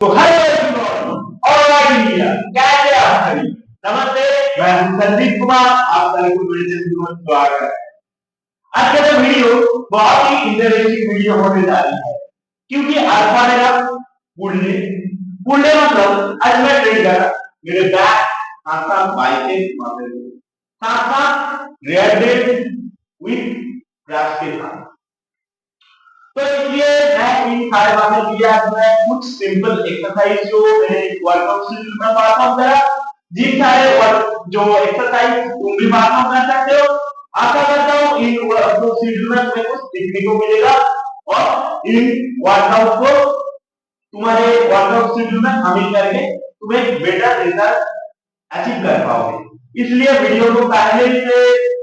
तो hello everyone, alright India, कैसे आप सभी? नमस्ते, मैं हूं संदीप कुमार, आप सभी को मेरे चैनल में स्वागत है। आज का जो वीडियो बहुत ही इंटरेस्टिंग वीडियो होने जा रही है, क्योंकि आज का मेरा पुल्ले पुल्ले मतलब आज मैं ट्रेन कर मेरे बैक साथ साथ बाइसेप्स मसल साथ साथ रेयर डेड विद ट्रैप्स के साथ। तो इसलिए मैं इन सारे बातें के लिए आज मैं कुछ सिंपल एक्सरसाइज जो मैंने वर्कआउट शेड्यूल में परफॉर्म करा, जिन सारे वर्क जो एक्सरसाइज तुम भी परफॉर्म कर सकते हो। आशा करता हूँ इन वर्कआउट शेड्यूल में तुम्हें कुछ सीखने को मिलेगा और इन वर्कआउट को तुम्हारे वर्कआउट शेड्यूल में शामिल करके तुम्हें बेटर रिजल्ट अचीव कर पाओगे। इसलिए वीडियो को पहले से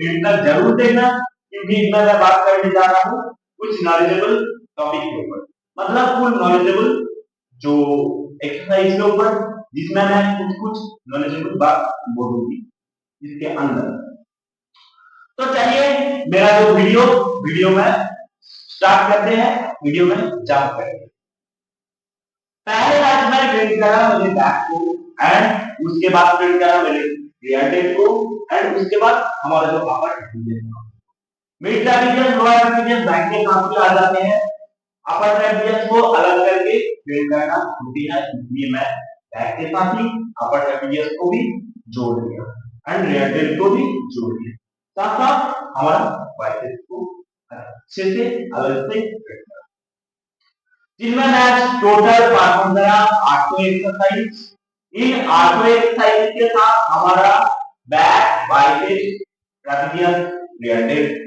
एंड तक जरूर देखना, क्योंकि इसमें मैं बात करने जा रहा हूँ कुछ नॉलेजेबल टॉपिक के ऊपर, मतलब फुल नॉलेजेबल जो एक्सरसाइज के ऊपर, जिसमें मैं कुछ कुछ नॉलेजेबल बात बोलूंगी इसके अंदर। तो चलिए मेरा जो वीडियो में स्टार्ट करते हैं, वीडियो में जंप करते हैं। पहले आज मैं ट्रेन करा मेरे बैक को, एंड उसके बाद ट्रेन करा मेरे रियर डेड को, एंड उसके बाद हमारा जो upper triceps mid triceps lower triceps back के काम पे आ जाते हैं। अपर ट्राइसेप्स को अलग करके ट्रेन करना होती है, इसलिए मैं बैक के साथ ही अपर ट्राइसेप्स को भी जोड़ दिया एंड रियर डेड को भी जोड़ दिया, साथ साथ हमारा बाइसेप्स को अच्छे से अलग से ट्रेन करा, जिनमें मैं टोटल परफॉर्म करा 8 एक्सरसाइज। इन 8 एक्सरसाइज के साथ हमारा बैक बाइसेप्स ट्राइसेप्स रियर डेड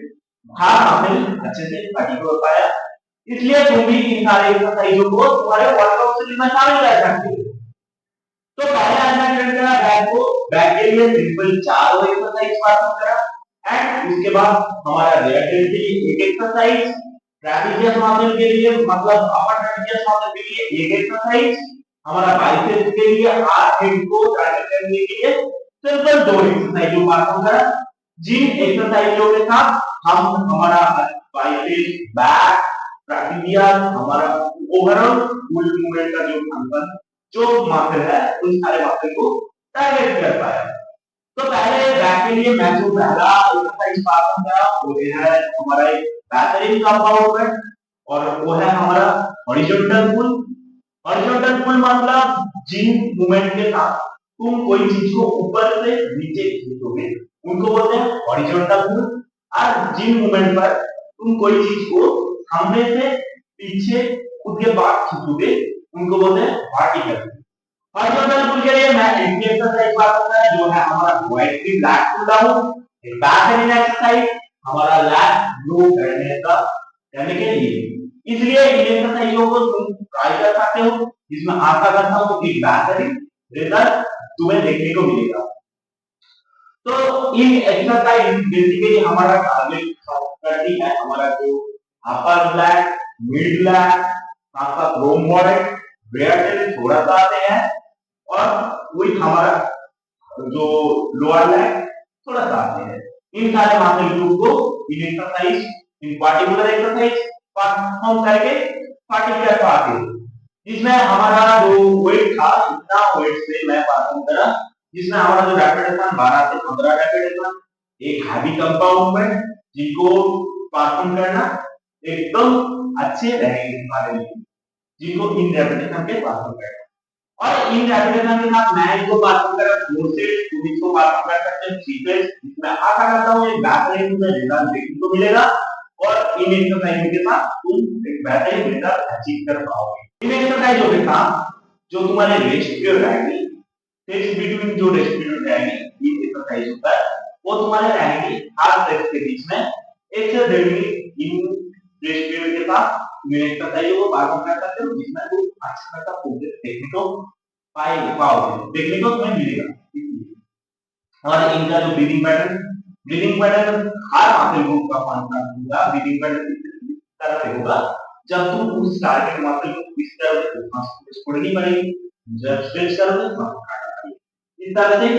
हर मसल अच्छे से अचीव हो पाया। इसलिए तुम भी इन सारे एक्सरसाइजों को तुम्हारे वर्कआउट शेड्यूल में शामिल कर सकते हो। तो पहले आज मैं ट्रेन करा बैक को, बैक के लिए सिंपल 4 एक्सरसाइज परफॉर्म करा, एंड उसके बाद हमारा रियर डेड के लिए एक एक्सरसाइज, ट्राइसेप्स मसल के लिए मतलब अपर ट्राइसेप्स मसल के लिए एक एक्सरसाइज, हमारा बाइसेप्स के लिए 8 हेड को टारगेट करने के लिए सिंपल 2 एक्सरसाइज परफॉर्म करा, जिन एक्सरसाइजों के साथ हम हमारा बाइसेप्स बैक ट्राइसेप्स हमारा ओवरऑल फुल मूवमेंट का जो फंक्शन जो मसल है उन सारे मसल को टारगेट कर पाए। तो पहले बैक के लिए मैं जो पहला एक्सरसाइज परफॉर्म करा वो है हमारा एक बेहतरीन कंपाउंड है, और वो है हमारा हॉरिजॉन्टल पुल। हॉरिजॉन्टल पुल मतलब जिन मूवमेंट के साथ तुम कोई चीज को ऊपर से नीचे खींचोगे उनको बोलते हैं हॉरिजॉन्टल पुल, और जिन मूवमेंट पर तुम कोई चीज को सामने से पीछे खुद के पास खींचोगे उनको बोलते हैं वर्टिकल। हॉरिजॉन्टल पुल के लिए मैं एक एक्सरसाइज बात करता है जो है हमारा वाइड की लैट पुल डाउन, एक बैक एक्सरसाइज हमारा लैट ग्रो करने के लिए। इसलिए इन एक्सरसाइजों को तुम ट्राई कर सकते हो, जिसमें आशा करता हूं कि बेहतरीन रिजल्ट तुम्हें देखने को मिलेगा। तो इन एक्सरसाइज बेसिकली हमारा टारगेट करती है हमारा जो अपर लैट, मिड लैट, साथ साथ रोम्बॉइड, रियर डेड थोड़ा सा आते हैं, और वही हमारा जो लोअर लैट थोड़ा सा आते हैं। इन सारे मसल ग्रुप को इन एक्सरसाइज इन पार्टिकुलर एक्सरसाइज परफॉर्म करके पार्टिकुलर पाते हैं, जिसमें हमारा जो वेट था इतना वेट से मैं परफॉर्म करा, जिसमें हमारा जो रेपिटेशन 12 से 15 रेपिटेशन एक हैवी कंपाउंड में, जिनको परफॉर्म करना एकदम अच्छे रहेंगे हमारे लिए, जिनको इन रेपिटेशन पे परफॉर्म करना। और इन रेपिटेशन के साथ मैं इसको परफॉर्म करा 4 से तुम इसको परफॉर्म कर सकते हैं 3 से। इसमें आशा करता हूं एक बेहतरीन तुम्हें रिजल्ट देखने को मिलेगा, और इन एक्सरसाइजों के साथ तुम एक बेहतरीन रिजल्ट अचीव कर पाओगे। इन एक्सरसाइजों के साथ जो तुम्हारे रेस्ट पीरियड रहेगी, सेट्स बिटवीन जो रेस्ट पीरियड रहेगी इन एक्सरसाइजों पर, वो तुम्हारे रहेंगे हर सेट के बीच में 1 से 1.5 मिनट इन रेस्ट पीरियड के साथ तुम एक्सरसाइजों को परफॉर्म कर सकते हो, जिसमें तुम अच्छा खासा प्रोग्रेस देखने को देखने को तुम्हें मिलेगा। और इनका जो ब्रीदिंग पैटर्न हर मसल ग्रुप का फंक्शन होगा। ब्रीदिंग पैटर्न इस तरह से होगा, जब तुम उस टारगेट मसल को इस तरह से सांस छोड़नी पड़ेगी, जब स्ट्रेच करोगे सांस काटना पड़ेगा। इस तरह से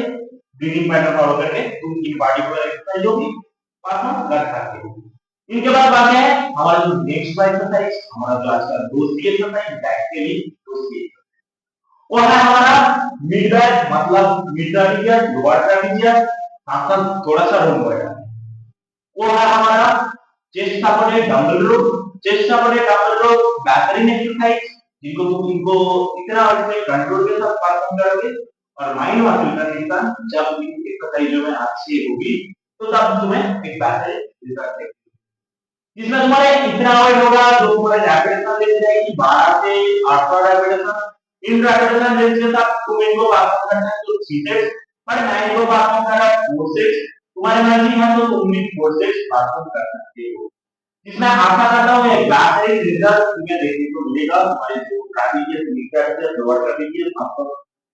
ब्रीदिंग पैटर्न फॉलो करके तुम इन पार्टिकुलर एक्सरसाइजों की परफॉर्म कर सकते हो। इनके बाद बात है हमारा जो नेक्स्ट एक्सरसाइज, हमारा जो आज का दूसरी एक्सरसाइज बैक के लिए दूसरी। वो है हमारा मिड बैक, मतलब मिड ट्रापेजियस, लोअर ट्रापेजियस, साथ थोड़ा सा रोम्बॉइड। वो है हमारा चेस्ट सपोर्टेड डंबल रो। चेस्ट सपोर्टेड डंबल रो बेहतरीन एक्सरसाइज जिनको तुम इनको इतना अच्छे कंट्रोल के साथ परफॉर्म करोगे और माइंड मसल कंडीशन जब इन एक्सरसाइजों में अच्छी होगी तो तब तुम्हें एक बेहतरीन रिजल्ट देगा। इसमें तुम्हारे इतना वेट होगा जो तुम्हारे रैपिडेशन लेके जाएगी 12 से 800 रैपिडेशन। इन रैपिडेशन रेंज के साथ तुम इनको परफॉर्म करना है तो 3 सेट्स, पर मैं इनको परफॉर्म कर रहा हूं 4 सेट्स। तुम्हारी मर्जी है तो तुम इन 4 सेट्स परफॉर्म कर सकते हो। इसमें आशा करता हूं एक बेहतरीन रिजल्ट तुम्हें देखने को मिलेगा। तुम्हारे जो ट्रापेजियस, मिड ट्रापेजियस, लोअर ट्रापेजियस मसल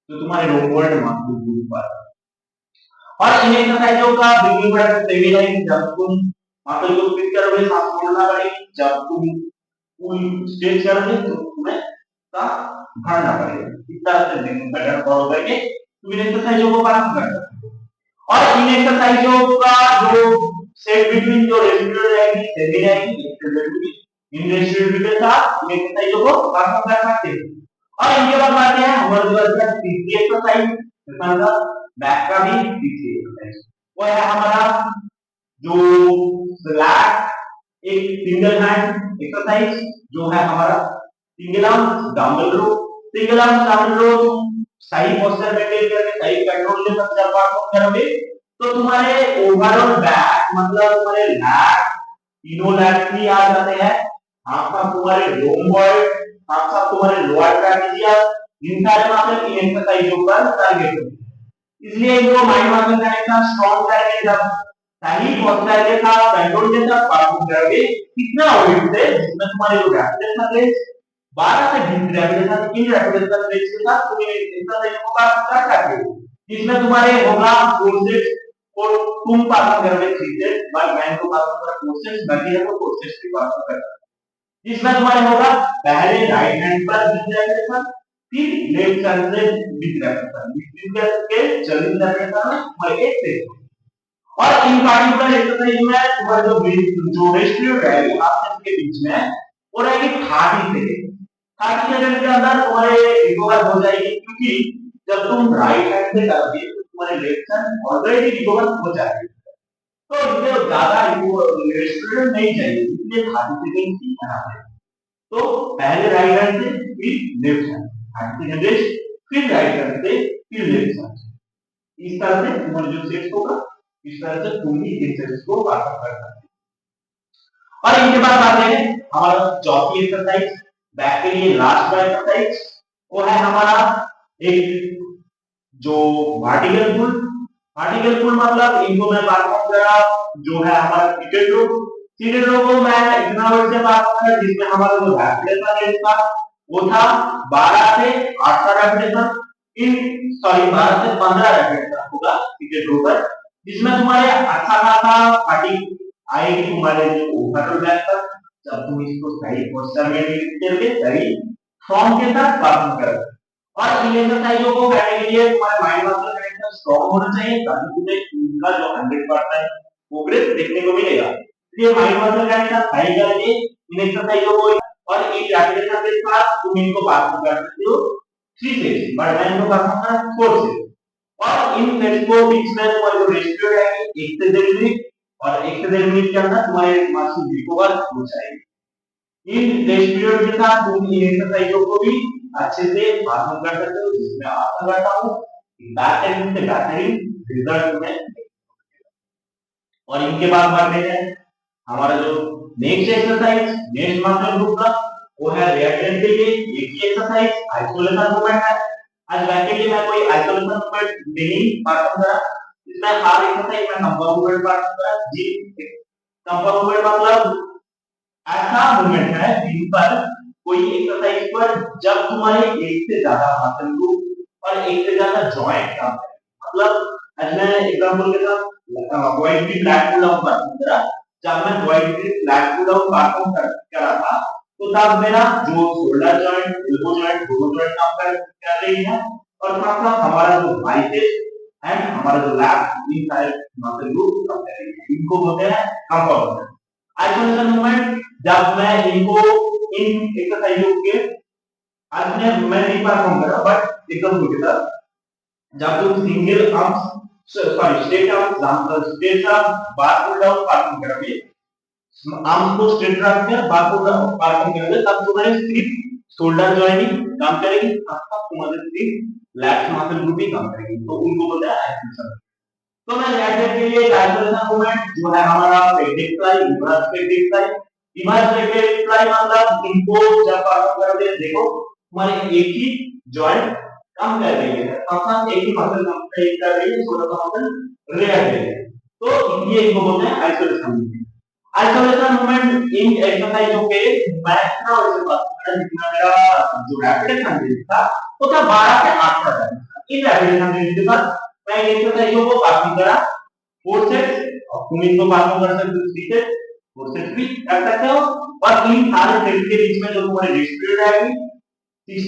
जो तुम्हारे रोबोट मसल ग्रुप पर, और इन एक्सरसाइजों का बिल्कुल बड़ा स्टेबिलाइज जब तुम मसल को फिट करोगे, सांस छोड़ना पड़ेगी, जब तुम फुल स्ट्रेच करोगे तो तुम्हें सांस भरना पड़ेगा। इस तरह से दिन पैटर्न फॉलो करके तुम इन एक्सरसाइजों को परफॉर्म कर सकते हो। और इन एक्सरसाइजों का जो सेट बिटवीन जो रेशियो रहेगी सेमी रहेगी, इन रेशियो के साथ इन एक्सरसाइजों को परफॉर्म कर सकते हो। और इनके बाद आते हैं हमारे जो तीसरी एक्सरसाइज, बैक का भी तीसरी एक्सरसाइज वो है हमारा जो फ्लैट एक सिंगल हैंड एक्सरसाइज जो है हमारा सिंगल आर्म डंबल रो। सिंगल आर्म डंबल रो सही पोस्चर मेंटेन करके सही कंट्रोल के साथ जब परफॉर्म करोगे तो तुम्हारे ओवरऑल बैक मतलब तुम्हारे लैट, तीनों लैट भी आ जाते हैं, हाथ साथ तुम्हारे रोम्बॉइड, हाथ साथ तुम्हारे लोअर ट्रापेजियस, इन सारे मसल इन एक्सरसाइजों पर टारगेट होते हैं। इसलिए इनको माइंड मसल कनेक्शन स्ट्रॉन्ग करके जब सही पोस्चर के साथ कंट्रोल के साथ परफॉर्म करोगे कितना वेट से जिसमें तुम्हारे जो रैपिडेशन रेंज 12 से 20 रैपिडेशन, इन रैपिडेशन रेंज के साथ तुम एक्सरसाइज को परफॉर्म कर सकते हो। जिसमें तुम्हारे होगा 4 सेट्स और तुम परफॉर्म करोगे 3 सेट्स, बाय मैं को परफॉर्म करा 4 सेट्स, बाकी है तो 4 सेट्स भी परफॉर्म करना। जिसमें तुम्हारे होगा पहले राइट हैंड पर 20 रैपिडेशन, फिर लेफ्ट हैंड से 20 रैपिडेशन, 20 करके 40 रैपिडेशन तुम्हारे एक सेट। और इन पार्टिकुलर एक्सरसाइज में तुम्हारा जो रेशियो रहेगी आपस के बीच में वो रहेगी 30 सेकंड। 30 सेकंड के अंदर तुम्हारे रिकवर हो जाएगी, क्योंकि जब तुम राइट हैंड से करोगे तो तुम्हारे लेफ्ट हैंड ऑलरेडी रिकवर हो जाएगी, तो इससे ज्यादा रेशियो नहीं चाहिए, इसलिए 30 सेकंड ही आना है। तो पहले राइट हैंड से फिर लेफ्ट हैंड, 30 सेकंड रेस्ट, फिर राइट हैंड से फिर लेफ्ट हैंड। इस तरह से तुम्हारा जो सेट होगा इस तरह से तुम ही इन सेट्स को परफॉर्म कर सकते हो। और इनके बाद आते हैं हमारा चौथी एक्सरसाइज, बैक के लिए लास्ट एक्सरसाइज वो है हमारा एक जो वर्टिकल पुल। वर्टिकल पुल मतलब इनको मैं परफॉर्म करा जो है हमारा सीटेड रो। सीटेड रो को मैं इतना वर्ड से परफॉर्म करा जिसमें हमारा जो रैपिडेशन रेंज था वो था 12 से 8 रैपिडेशन, इन सॉरी 12 से 15 रैपिडेशन होगा सीटेड रो पर, जिसमें तुम्हारे अच्छा खासा फटीग आएगी तुम्हारे जो ओवरऑल बैक पर जब तुम इसको सही पोस्चर में लेके सही फॉर्म के साथ परफॉर्म करोगे। और इन एक्सरसाइजों को करने के लिए तुम्हारे माइंड मसल कनेक्शन स्ट्रांग होना चाहिए ताकि तुम्हें इनका जो 100% प्रोग्रेस देखने को मिलेगा। इसलिए माइंड मसल कनेक्शन सही करके इन एक्सरसाइजों को और एक रैपिडेशन के साथ तुम इनको परफॉर्म कर सकते हो 3 सेट्स, बट मैं इनको परफॉर्म कर 4 सेट्स। और इन सेट्स को बीच में तुम्हारी जो रेशियो रहेगी 1 से 1.5 मिनट, और 1 से 1.5 मिनट के अंदर तुम्हारे मसल रिकवर हो जाएगी। इन रेशियो के साथ तुम इन एक्सरसाइजों को भी अच्छे से परफॉर्म कर सकते हो, जिसमें आशा करता हूं बेहतरीन से बेहतरीन रिजल्ट में। और इनके बाद बढ़ते हैं हमारा जो next exercise, next muscle group का वो है रेयर ट्रेन के लिए एक ही एक्सरसाइज आइसोलेशन मूवमेंट है। आज बैक के लिए मैं कोई आइसोलेशन मूवमेंट नहीं परफॉर्म करा, इसमें हर एक्सरसाइज में कंपाउंड मूवमेंट परफॉर्म करा। जी कंपाउंड मूवमेंट मतलब ऐसा मूवमेंट है जिन पर कोई एक्सरसाइज पर जब तुम्हारे एक से ज्यादा मसल ग्रुप और एक से ज्यादा जॉइंट काम करें, मतलब मैं एग्जांपल के साथ wide grip lat pull down perform करा। जब मैं wide grip lat pull down perform कर रहा था तो तब मेरा जो शोल्डर जॉइंट, एल्बो जॉइंट, दोनों जॉइंट काम कर रही है, और साथ साथ हमारा जो बाइसेप्स एंड हमारा जो लैट इन सारे मसल ग्रुप काम कर रही है, इनको बोलते हैं कंपाउंड मूवमेंट। आइसोलेशन मूवमेंट जब मैं इनको इन एक्सरसाइजों के आज मैं नहीं परफॉर्म करा, बट एकदम टुगेदर। जब तुम single arms sorry straight arm bar pull down पार्किंग करोगे, आर्म्स को स्ट्रेट रखकर बार पुल डाउन पार्किंग करोगे, तब तुम्हारे सिर्फ शोल्डर जॉइनिंग काम करेगी, आपका तुम्हारे सिर्फ लैट्स मसल ग्रुप ही काम करेगी, तो उनको बोलते हैं आइसोलेशन। तो मैं राइट साइड के लिए आइसोलेशन मूवमेंट जो है हमारा pelvic fly, reverse pelvic fly. Reverse pelvic fly मतलब इनको जब परफॉर्म करोगे, देखो तुम्हारे एक ही जॉइंट काम कर रही है, साथ एक ही मसल काम कर रही है, छोटा सा मसल रह रही है, तो ये इनको बोलते हैं आइसोलेशन मूवमेंट। आइसोलेशन मूवमेंट इन एक्सरसाइजों के मैक्सिमम वैसे बात करें, जितना मेरा जो रैपिड एक्सरसाइज था वो था 12 से 8 का। इन रैपिड एक्सरसाइज के बाद मैं इन एक्सरसाइजों को काफी करा 4 सेट्स, और तुम इनको परफॉर्म कर सकते हो 3 सेट्स, 4 सेट्स भी कर सकते हो। और इन सारे सेट्स के बीच में जो तुम्हारी रेस्ट पीरियड आएगी 30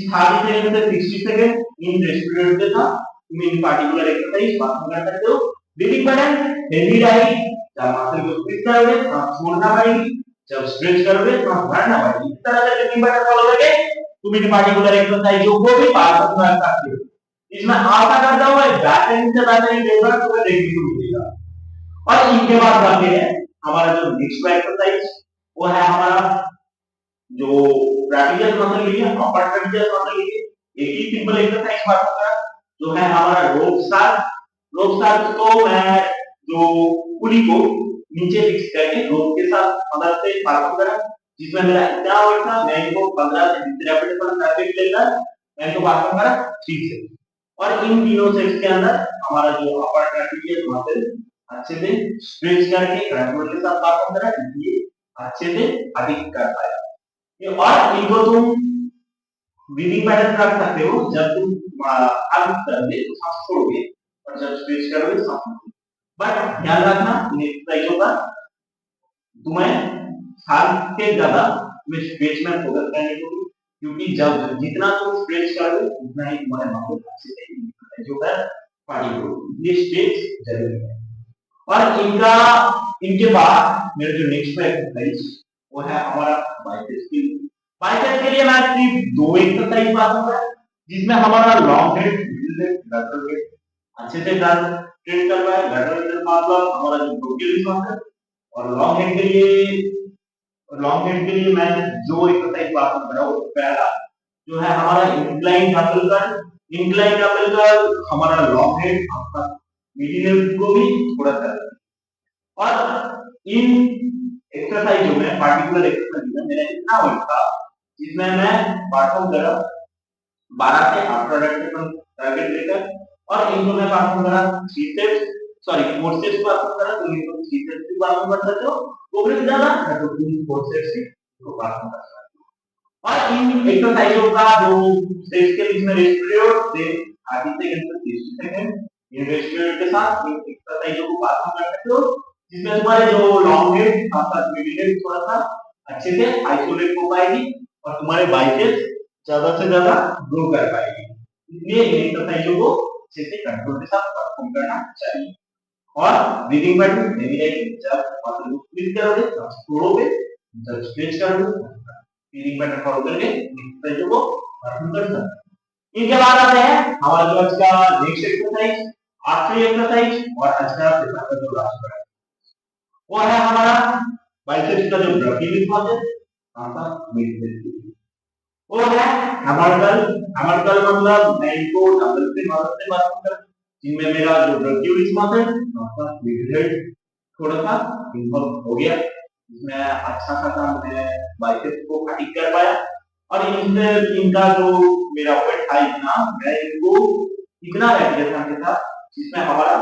सेकंड से 60 सेकंड, इन रेस्ट पीरियड के साथ तुम इन पार्टिकुलर एक्सरसाइज परफॉर्म कर सकते हो। ब्रीथिंग पैटर्न हेवी रहेगी, जब मसल को स्क्वीज करोगे सांस छोड़ना पड़ेगी, जब स्ट्रेच करोगे सांस भरना पड़ेगी। इस तरह से ब्रीथिंग पैटर्न फॉलो करके तुम इन पार्टिकुलर एक्सरसाइजों को भी परफॉर्म कर सकते हो। इसमें आशा करता हूं बेहतरीन से बेहतरीन रिजल्ट तुम्हें देखने को मिलेगा। और इनके बाद आते हैं हमारा जो नेक्स्ट एक्सरसाइज, वो है हमारा जो ट्रापेजियस मसल के लिए, अपर ट्रापेजियस मसल के लिए एक ही सिंपल एक्सरसाइज परफॉर्म करा, जो है हमारा रोप स्टार। रोप स्टार को मैं जो पुली को नीचे फिक्स करके रोप के साथ मदद से परफॉर्म करा, जिसमें मेरा इतना वेट था, मैं इनको 15 से 20 रेपिटेशन करके लेकर मैं इनको परफॉर्म करा 3 से। और इन तीनों सेट्स के अंदर हमारा जो अपर ट्रापेजियस मसल अच्छे से स्ट्रेच करके कंट्रोल के साथ परफॉर्म करा, ये अच्छे से अधिक कर पाया। ये और इनको तुम ब्रीदिंग पैटर्न रख सकते हो, जब तुम आगे करोगे तो सांस छोड़ोगे और जब स्ट्रेच करोगे सांस लोगे। बट ध्यान रखना इन एक्सरसाइजों का तुम्हें सांस के ज्यादा में स्ट्रेच में फोकस करने को, क्योंकि जब जितना तुम स्ट्रेच करोगे उतना ही तुम्हारे मसल अच्छे से एक्सरसाइजों का पार्टी हो, ये स्ट्रेच जरूरी है। और इनके बाद मेरा जो नेक्स्ट एक्सरसाइज वो है हमारा बाइसेप्स के लिए। बाइसेप्स के लिए मैं सिर्फ 2 एक्सरसाइज बताऊंगा, जिसमें हमारा long head, middle head, lateral head अच्छे से ट्रेन करवाए। लैटरल हेड मतलब हमारा जो ब्रोकियोलिस मसल, और लॉन्ग हेड के लिए मैं जो एक्सरसाइज बताऊंगा वो पहला जो है हमारा incline double curl. Incline double curl हमारा लॉन्ग हेड आपका मिडिल हेड को भी थोड़ा सा, और इन एक्सरसाइजों में पार्टिकुलर एक्सरसाइज में मेरा इतना वेट था, जिसमें मैं परफॉर्म करा 12 से 8 रेपिटेशन टारगेट लेकर, और इनको मैं परफॉर्म करा 3 सेट्स सॉरी 4 सेट्स परफॉर्म करा, तो इनको 3 सेट्स भी परफॉर्म कर सकते हो, प्रोग्रेस ज्यादा है तो तुम 4 सेट्स से इसको परफॉर्म कर सकते हो। और इन एक्सरसाइजों का जो सेट्स के बीच में रेस्ट पीरियड से 30 सेकंड से 30 सेकंड, इन रेस्ट पीरियड के साथ इन एक्सरसाइजों को परफॉर्म कर सकते हो, जिसमें तुम्हारे जो लॉन्ग हेड साथ मिडिल हेड थोड़ा सा अच्छे से आइसोलेट हो पाएगी, और तुम्हारे बाइसेप्स ज्यादा से ज्यादा ग्रो कर पाएगी। इसलिए इन एक्सरसाइजों को अच्छे से कंट्रोल के साथ परफॉर्म करना चाहिए। और ब्रीदिंग पैटर्न हेवी रहेगी, जब मसल को स्क्वीज करोगे तब छोड़ोगे, जब स्ट्रेच करोगे ब्रीदिंग पैटर्न फॉलो करके एक्सरसाइजों को परफॉर्म कर सकते हैं। इनके बाद आते हैं हमारा जो आज का नेक्स्ट एक्सरसाइज, आखिरी एक्सरसाइज और आज का सेशन का जो लास्ट है, वो है हमारा बाइसेप्स का जो ब्रोकियोलिस मसल, आपका मिड, वो है हैमर कर्ल। हैमर कर्ल मतलब मैं इनको डंबल से मदद से परफॉर्म कर, जिनमें मेरा जो ब्रोकियोलिस मसल आपका मिड हेड थोड़ा सा इन्वॉल्व हो गया, इसमें अच्छा खासा मैं बाइसेप्स को फटीग कर पाया। और इनसे इनका जो मेरा वेट था इतना, मैं इनको इतना रेपिटेशन के था, जिसमें हमारा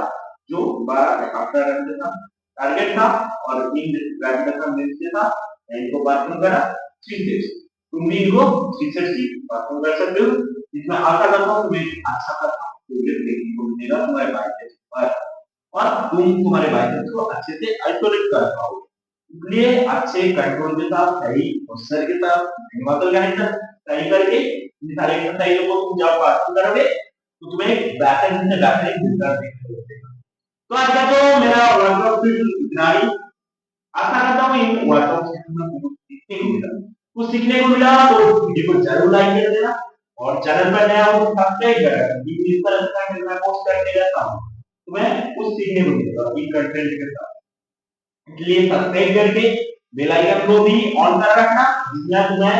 जो 12 से 18 रेपिटेशन टारगेट था, और इन रेपिटेशन रेंज के था मैं इनको परफॉर्म करा 3 सेट्स। तुम भी इनको 3 सेट्स ही परफॉर्म कर सकते हो, जिसमें आशा करता हूं तुम्हें अच्छा खासा प्रोग्रेस देखने को मिलेगा तुम्हारे बाइसेप्स पर, और तुम तुम्हारे बाइसेप्स को अच्छे से आइसोलेट कर पाओगे। इसलिए अच्छे कंट्रोल के साथ, सही पोस्चर के साथ, मसल कनेक्शन सही करके इन सारे एक्सरसाइजों को तुम जब परफॉर्म करोगे तो तुम्हें बेहतरीन से बेहतरीन रिजल्ट देखने को मिलेगा। तो आज का जो मेरा वर्कआउट इतना ही, आशा करता हूँ इन वर्कआउट से तुम्हें कुछ सीखने को मिला। तो वीडियो को जरूर लाइक कर देना, और चैनल पर नया हो तो सब्सक्राइब करें, क्योंकि इस तरह का कंटेंट मैं पोस्ट करते रहता हूँ, तुम्हें कुछ सीखने को मिलेगा इन कंटेंट के साथ। इसलिए सब्सक्राइब करके बेल आइकन को भी ऑन कर रखना, जिसमें तुम्हें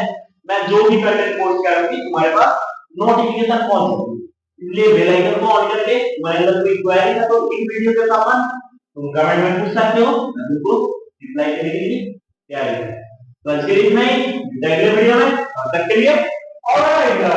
मैं जो भी कंटेंट पोस्ट करूंगी तुम्हारे पास नोटिफिकेशन पहुंच जाएगी। इसलिए बेल आइकन को ऑन करके तुम्हारे अंदर कोई क्वेरी है तो इन वीडियो के संबंध तुम कमेंट में पूछ सकते हो, मैं तुमको रिप्लाई करने के लिए तैयार हूं। तो आज के लिए इतना ही, अगले वीडियो में, तब तक के लिए ऑलराइट।